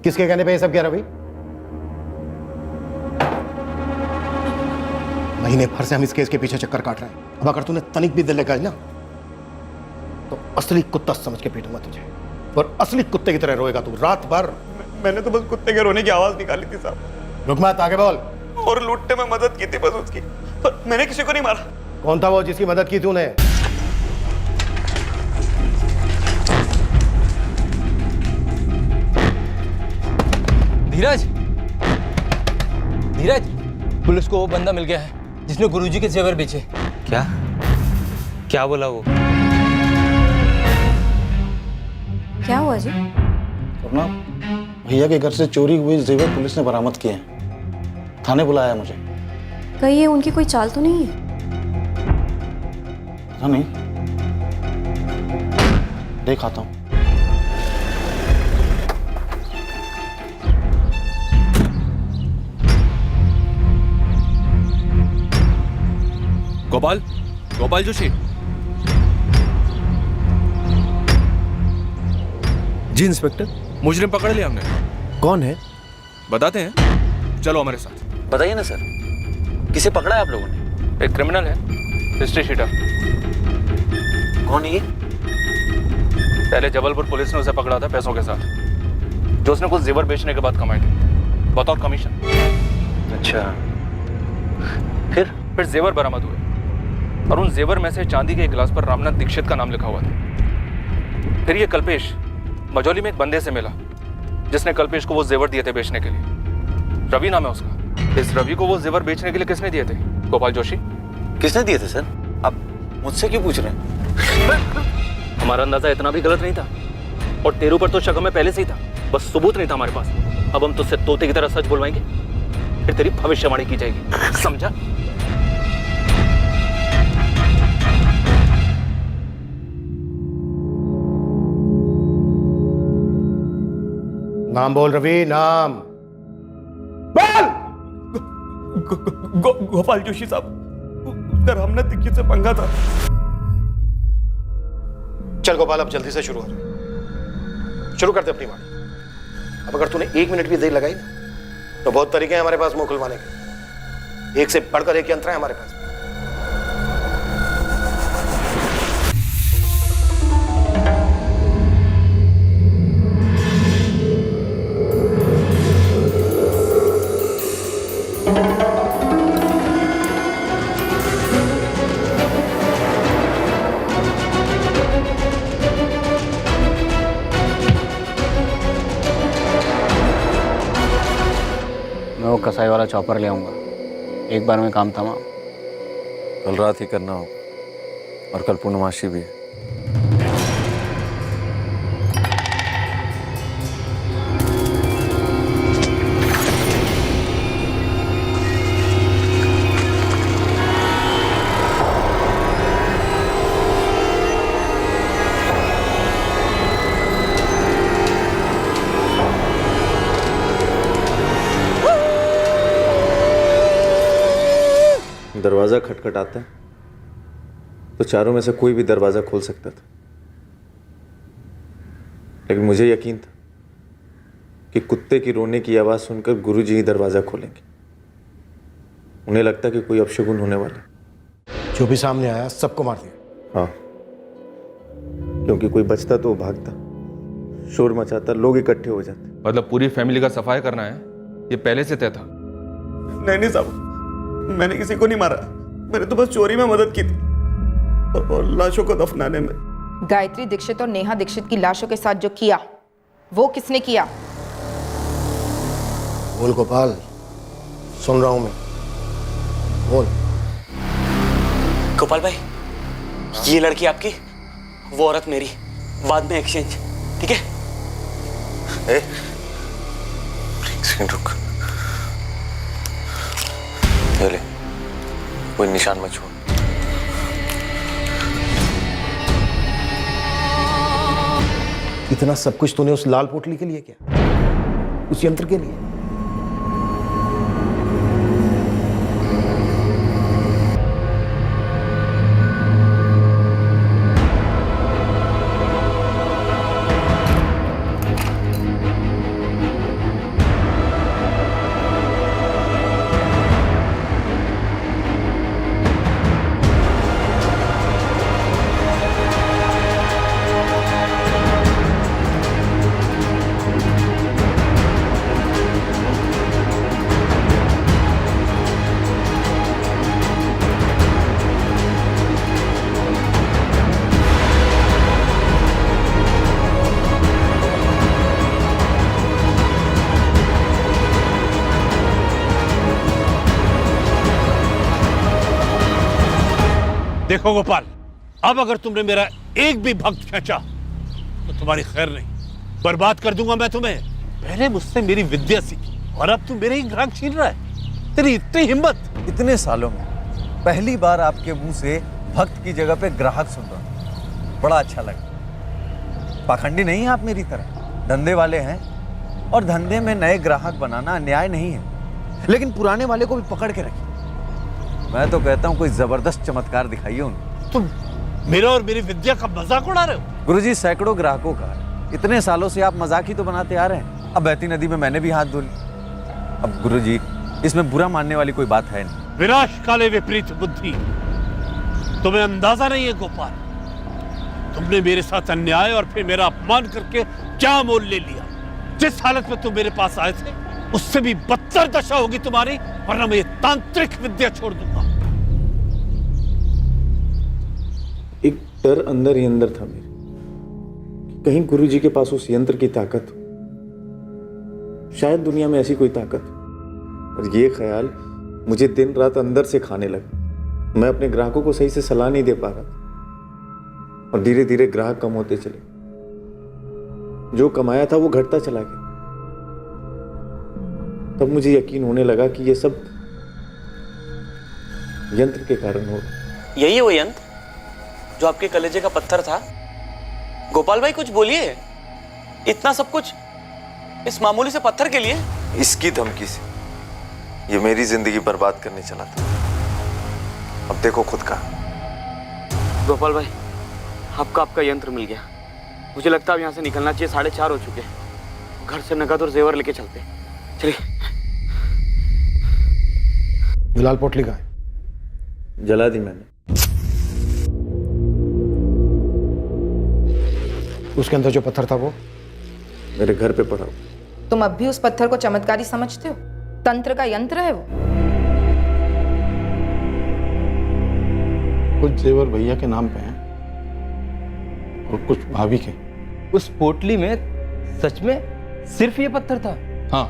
किसके कहने पे ये सब किया रवि? महीने भर से हम इस केस के पीछे चक्कर काट रहे हैं। अब अगर तूने तनिक भी दिल लगाई ना तो असली कुत्ता समझ के पीटूंगा तुझे, और असली कुत्ते की तरह रोएगा तू रात भर। मैंने तो बस कुत्ते के रोने की आवाज निकाली थी साहब। रुक मत, आगे बोल। और लूटने में मदद की थी बस उसकी, पर मैंने किसी को नहीं मारा। कौन था वो जिसकी मदद की तूने? धीरज, धीरज, पुलिस को वो बंदा मिल गया है जिसने गुरुजी के जेवर बेचे। क्या क्या बोला वो? क्या हुआ जी? वरना भैया के घर से चोरी हुए जेवर पुलिस ने बरामद किए हैं। थाने बुलाया मुझे। कहीं ये उनकी कोई चाल तो नहीं है? पता नहीं, देख आता हूँ। गोपाल, गोपाल जोशी। जी इंस्पेक्टर। मुजरिम पकड़ लिया हमने। कौन है? बताते हैं, चलो हमारे साथ। बताइए ना सर, किसे पकड़ा है आप लोगों ने? एक क्रिमिनल है, हिस्ट्री शीटर। कौन है ये? पहले जबलपुर पुलिस ने उसे पकड़ा था पैसों के साथ, जो उसने कुछ जेवर बेचने के बाद कमाए थे बतौर कमीशन। अच्छा, फिर जेवर बरामद हुए और उन जेवर में से चांदी के गिलास पर रामनाथ दीक्षित का नाम लिखा हुआ था। फिर ये कल्पेश मझौली में एक बंदे से मिला जिसने कल्पेश को वो जेवर दिए थे बेचने के लिए। रवि नाम है उसका। इस रवि को वो जेवर बेचने के लिए किसने दिए थे? गोपाल जोशी। किसने दिए थे सर? आप मुझसे क्यों पूछ रहे हैं? हमारा अंदाजा इतना भी गलत नहीं था, और तेरे ऊपर तो शक हमें पहले से ही था, बस सबूत नहीं था हमारे पास। अब हम तुझसे तोते की तरह सच बुलवाएंगे, फिर तेरी भविष्यवाणी की जाएगी, समझा? नाम बोल रवि, नाम बोल। गोपाल जोशी साहब, उसका रामनाथ दीक्षित से पंगा था। चल गोपाल, अब जल्दी से शुरू हो जाए। शुरू करते अपनी बात। अब अगर तूने 1 मिनट भी देर लगाई ना तो बहुत तरीके हैं हमारे पास मुंह खुलवाने के। एक से बढ़कर एक यंत्र है हमारे पास। मैं वो कसाई वाला चॉपर ले आऊँगा, एक बार में काम तमाम। कल रात ही करना हो, और कल पूर्णमासी भी है। दरवाज़ा खटखटाता तो चारों में से कोई भी दरवाज़ा खोल सकता था, लेकिन मुझे यकीन था कि कुत्ते की रोने की आवाज़ सुनकर गुरुजी ही दरवाज़ा खोलेंगे। उन्हें लगता कि कोई अपशगुन होने वाला। जो भी सामने आया सबको मार दिया। हाँ, क्योंकि कोई बचता तो वो भागता, शोर मचाता, लोग इकट्ठे हो जाते। मतलब पूरी फैमिली का सफाई करना है, ये पहले से तय था? नहीं साहब, मैंने किसी को नहीं मारा। मैंने तो बस चोरी में मदद की थी और लाशों को दफनाने में। गायत्री दीक्षित और नेहा दीक्षित की लाशों के साथ जो किया वो किसने किया? बोल गोपाल, सुन रहा हूं मैं, बोल। गोपाल भाई, ये लड़की आपकी, वो औरत मेरी, बाद में एक्सचेंज, ठीक है? एक सेकंड रुक, ये ले, कोई निशान मत छोड़। इतना सब कुछ तूने उस लाल पोटली के लिए किया, उस यंत्र के लिए? देखो गोपाल, अब अगर तुमने मेरा एक भी भक्त खींचा तो तुम्हारी खैर नहीं, बर्बाद कर दूंगा मैं तुम्हें। पहले मुझसे मेरी विद्या सीखी और अब तुम मेरे ही ग्राहक छीन रहा है। तेरी इतनी हिम्मत! इतने सालों में पहली बार आपके मुंह से भक्त की जगह पे ग्राहक सुन रहा हूं, बड़ा अच्छा लगा। पाखंडी नहीं है आप मेरी तरह, धंधे वाले हैं और धंधे में नए ग्राहक बनाना अन्याय नहीं है, लेकिन पुराने वाले को भी पकड़ के रखिए। मैं तो कहता हूं कोई जबरदस्त चमत्कार दिखाइए उन्हें। तुम मेरा और मेरी विद्या का मजाक उड़ा रहे हो? गुरुजी, सैकड़ों ग्राहकों का इतने सालों से आप मजाक ही तो बनाते आ रहे हैं। अब बहती नदी में मैंने भी हाथ धो ली। अब गुरुजी, इसमें बुरा मानने वाली कोई बात है नहीं। विनाश काले विपरीत बुद्धि, तुम्हें अंदाजा नहीं है गोपाल, तुमने मेरे साथ अन्याय और फिर मेरा अपमान करके क्या मोल ले लिया। जिस हालत में तुम मेरे पास आए थे उससे भी बदतर दशा होगी तुम्हारी, वरना मैं ये तांत्रिक विद्या छोड़ दूंगा। एक डर अंदर ही अंदर था मेरे कि कहीं गुरुजी के पास उस यंत्र की ताकत हो, शायद दुनिया में ऐसी कोई ताकत हो। और ये ख्याल मुझे दिन रात अंदर से खाने लगा। मैं अपने ग्राहकों को सही से सलाह नहीं दे पा रहा था और धीरे धीरे ग्राहक कम होते चले। जो कमाया था वो घटता चला गया। तब मुझे यकीन होने लगा कि ये सब यंत्र के कारण हो रहा। यही है वो यंत्र जो आपके कलेजे का पत्थर था? गोपाल भाई कुछ बोलिए, इतना सब कुछ इस मामूली से पत्थर के लिए? इसकी धमकी से ये मेरी जिंदगी बर्बाद करने चला था। अब देखो खुद का। गोपाल भाई, आपका यंत्र मिल गया। मुझे लगता है अब यहाँ से निकलना चाहिए। 4:30 हो चुके हैं। घर से नकद और जेवर लेके चलते। चलिए। लाल पोटली कहाँ है? जला दी मैंने। उसके अंदर जो पत्थर था वो मेरे घर पे पड़ा। तुम अब भी उस पत्थर को चमत्कारी समझते हो? तंत्र का यंत्र है वो। कुछ जेवर भैया के नाम पे हैं और कुछ भाभी के। उस पोटली में सच में सिर्फ ये पत्थर था? हाँ,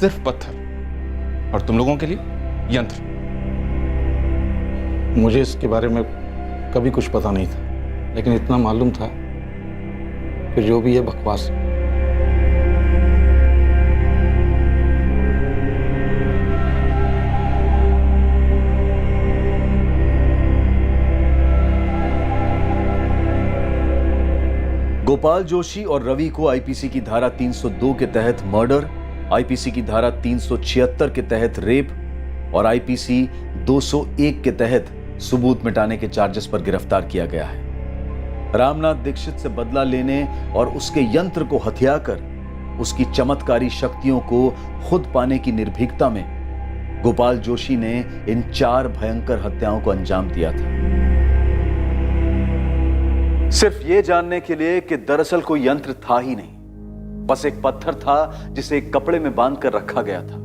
सिर्फ पत्थर, और तुम लोगों के लिए यंत्र। मुझे इसके बारे में कभी कुछ पता नहीं था, लेकिन इतना मालूम था कि जो भी है बकवास। गोपाल जोशी और रवि को आईपीसी की धारा 302 के तहत मर्डर, आईपीसी की धारा 376 के तहत रेप और आईपीसी 201 के तहत सबूत मिटाने के चार्जेस पर गिरफ्तार किया गया है। रामनाथ दीक्षित से बदला लेने और उसके यंत्र को हथियाकर उसकी चमत्कारी शक्तियों को खुद पाने की निर्भीकता में गोपाल जोशी ने इन 4 भयंकर हत्याओं को अंजाम दिया था, सिर्फ यह जानने के लिए कि दरअसल कोई यंत्र था ही नहीं, बस एक पत्थर था जिसे एक कपड़े में बांधकर रखा गया था।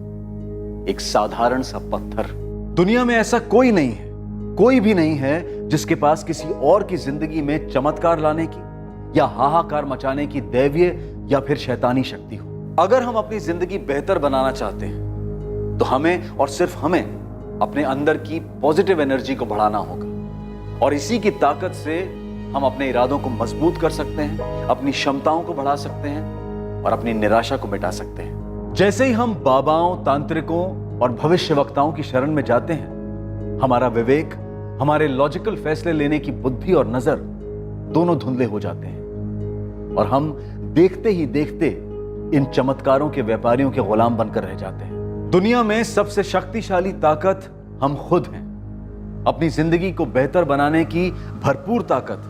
एक साधारण सा पत्थर। दुनिया में ऐसा कोई नहीं है, कोई भी नहीं है जिसके पास किसी और की जिंदगी में चमत्कार लाने की या हाहाकार मचाने की दैवीय या फिर शैतानी शक्ति हो। अगर हम अपनी जिंदगी बेहतर बनाना चाहते हैं तो हमें और सिर्फ हमें अपने अंदर की पॉजिटिव एनर्जी को बढ़ाना होगा, और इसी की ताकत से हम अपने इरादों को मजबूत कर सकते हैं, अपनी क्षमताओं को बढ़ा सकते हैं और अपनी निराशा को मिटा सकते हैं। जैसे ही हम बाबाओं, तांत्रिकों और भविष्यवक्ताओं की शरण में जाते हैं, हमारा विवेक, हमारे लॉजिकल फैसले लेने की बुद्धि और नजर दोनों धुंधले हो जाते हैं और हम देखते ही देखते इन चमत्कारों के व्यापारियों के गुलाम बनकर रह जाते हैं। दुनिया में सबसे शक्तिशाली ताकत हम खुद हैं। अपनी जिंदगी को बेहतर बनाने की भरपूर ताकत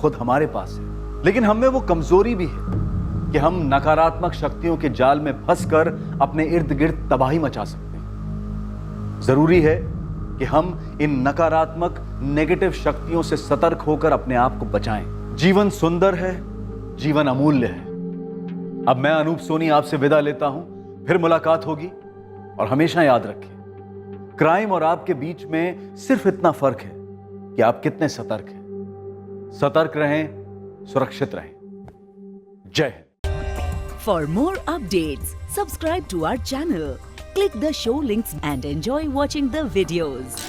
खुद हमारे पास है, लेकिन हम में वो कमजोरी भी है कि हम नकारात्मक शक्तियों के जाल में फंसकर अपने इर्द गिर्द तबाही मचा सकते हैं। जरूरी है कि हम इन नकारात्मक नेगेटिव शक्तियों से सतर्क होकर अपने आप को बचाएं। जीवन सुंदर है, जीवन अमूल्य है। अब मैं अनूप सोनी आपसे विदा लेता हूं, फिर मुलाकात होगी, और हमेशा याद रखें, क्राइम और आपके बीच में सिर्फ इतना फर्क है कि आप कितने सतर्क हैं। सतर्क रहें, सुरक्षित रहें। जय Hind. For more updates, subscribe to our channel, click the show links and enjoy watching the videos.